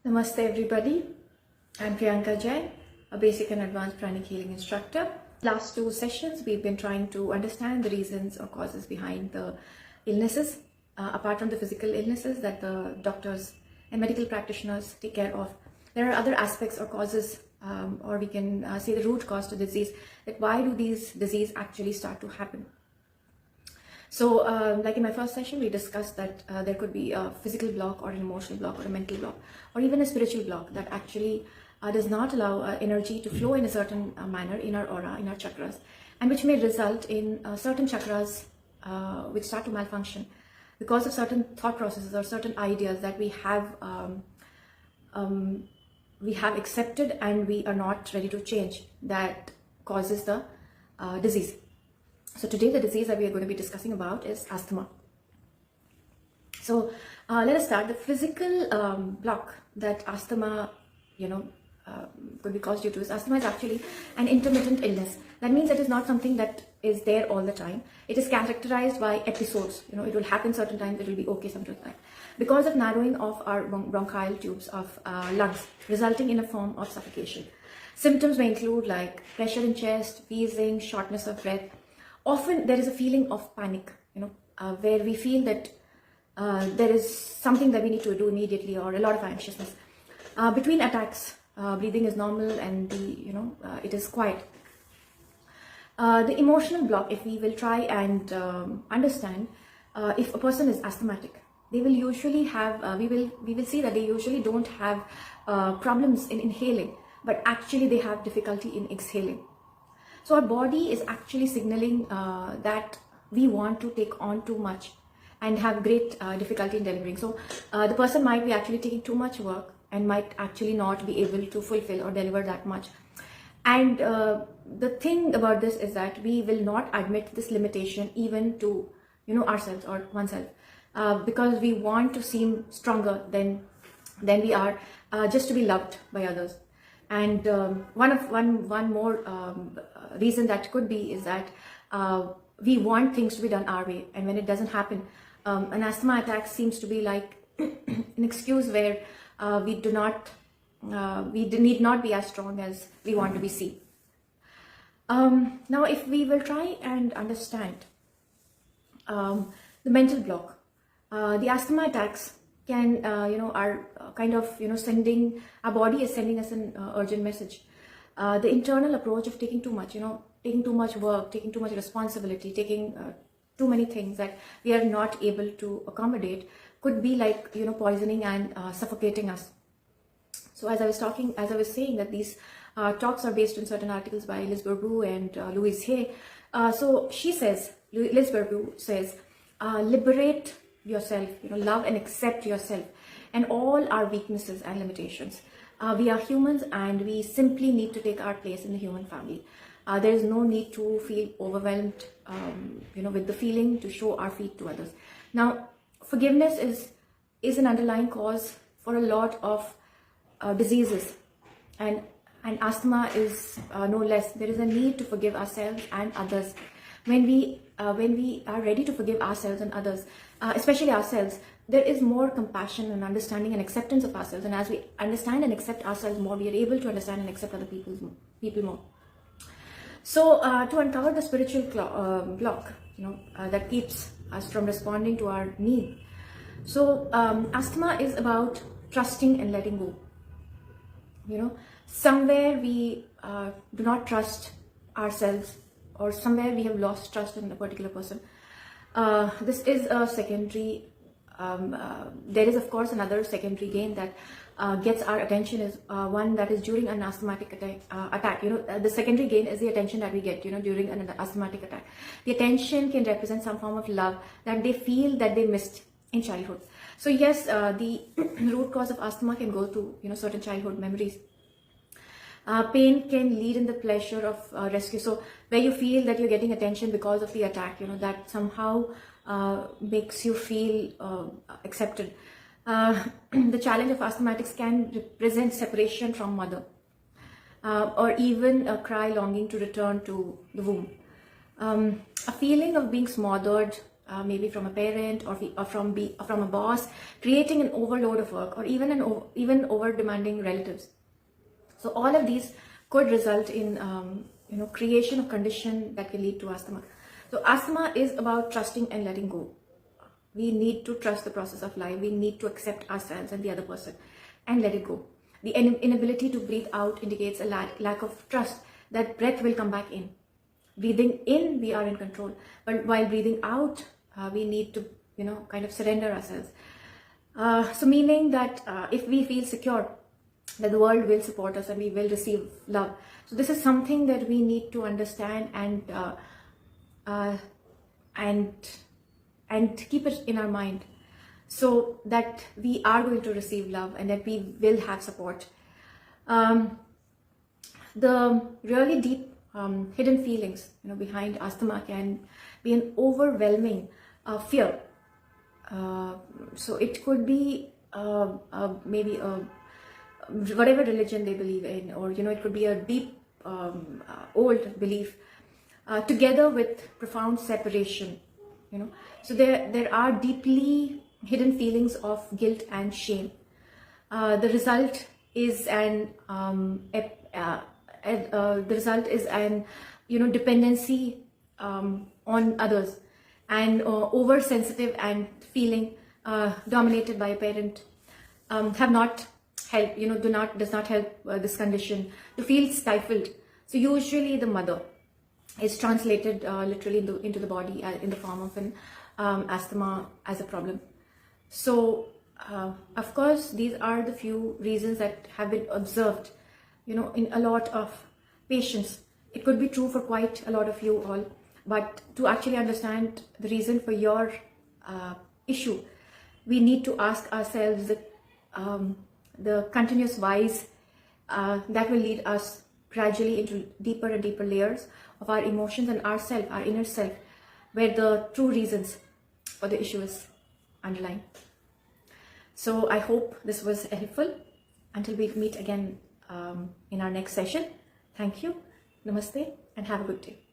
Namaste everybody, I'm Priyanka Jain, a basic and advanced pranic healing instructor. Last two sessions we've been trying to understand the reasons or causes behind the illnesses, apart from the physical illnesses that the doctors and medical practitioners take care of. There are other aspects or causes, or we can say the root cause to disease, that why do these diseases actually start to happen. So like in my first session, we discussed that there could be a physical block or an emotional block or a mental block or even a spiritual block that actually does not allow energy to flow in a certain manner in our aura, in our chakras, and which may result in certain chakras which start to malfunction because of certain thought processes or certain ideas that we have accepted and we are not ready to change, that causes the disease. So today the disease that we are going to be discussing about is asthma. So let us start. The physical block that asthma, could be caused due to is asthma is actually an intermittent illness. That means it is not something that is there all the time. It is characterized by episodes. It will happen certain times, it will be okay sometimes. Because of narrowing of our bronchial tubes of lungs, resulting in a form of suffocation. Symptoms may include like pressure in chest, wheezing, shortness of breath. Often there is a feeling of panic, where we feel that there is something that we need to do immediately, or a lot of anxiousness. Between attacks, breathing is normal and it is quiet. The emotional block, if we will try and understand, if a person is asthmatic, they will usually have, we will see that they usually don't have problems in inhaling, but actually they have difficulty in exhaling. So our body is actually signaling that we want to take on too much and have great difficulty in delivering. So the person might be actually taking too much work and might actually not be able to fulfill or deliver that much. And the thing about this is that we will not admit this limitation even to ourselves or oneself, because we want to seem stronger than we are, just to be loved by others. And one more reason that could be is that we want things to be done our way, and when it doesn't happen, an asthma attack seems to be like an excuse where we need not be as strong as we want to be seen. Now, if we will try and understand the mental block, the asthma attacks can are kind of sending, our body is sending us an urgent message. The internal approach of taking too much, taking too much work, taking too much responsibility, taking too many things that we are not able to accommodate, could be like poisoning and suffocating us. So as I was saying that these talks are based on certain articles by Liz Bourbeau and Louise Hay. So she says, Liz Bourbeau says, liberate yourself, love and accept yourself and all our weaknesses and limitations. We are humans and we simply need to take our place in the human family. There is no need to feel overwhelmed, with the feeling to show our feet to others. Now, forgiveness is an underlying cause for a lot of diseases, and asthma is no less. There is a need to forgive ourselves and others. When we are ready to forgive ourselves and others, especially ourselves, there is more compassion and understanding and acceptance of ourselves. And as we understand and accept ourselves more, we are able to understand and accept other people more. So to uncover the spiritual block, that keeps us from responding to our need. So asthma is about trusting and letting go. Somewhere we do not trust ourselves, or somewhere we have lost trust in a particular person. This is a secondary, there is of course another secondary gain that gets our attention, is one that is during an asthmatic attack. The secondary gain is the attention that we get, during an asthmatic attack. The attention can represent some form of love that they feel that they missed in childhood. So yes, the root cause of asthma can go to, certain childhood memories. Pain can lead in the pleasure of rescue. So where you feel that you're getting attention because of the attack, that somehow makes you feel accepted. The challenge of asthmatics can represent separation from mother, or even a cry longing to return to the womb. A feeling of being smothered maybe from a parent or from a boss, creating an overload of work, or even over demanding relatives. So all of these could result in creation of condition that can lead to asthma. So asthma is about trusting and letting go. We need to trust the process of life. We need to accept ourselves and the other person and let it go. The inability to breathe out indicates a lack of trust that breath will come back in. Breathing in, we are in control, but while breathing out, we need to kind of surrender ourselves. So meaning that if we feel secure that the world will support us and we will receive love, so this is something that we need to understand and keep it in our mind, so that we are going to receive love and that we will have support. The really deep hidden feelings behind asthma can be an overwhelming fear. So it could be maybe whatever religion they believe in, or it could be a deep old belief, together with profound separation. So there are deeply hidden feelings of guilt and shame. The result is an dependency on others, and oversensitive and feeling dominated by a parent have not help. Does not help this condition to feel stifled. So usually the mother is translated literally into the body in the form of an asthma as a problem. So of course, these are the few reasons that have been observed in a lot of patients. It could be true for quite a lot of you all, but to actually understand the reason for your issue, we need to ask ourselves the continuous whys that will lead us gradually into deeper and deeper layers of our emotions and ourself, our inner self, where the true reasons for the issue is underlying. So I hope this was helpful. Until we meet again in our next session, thank you, namaste, and have a good day.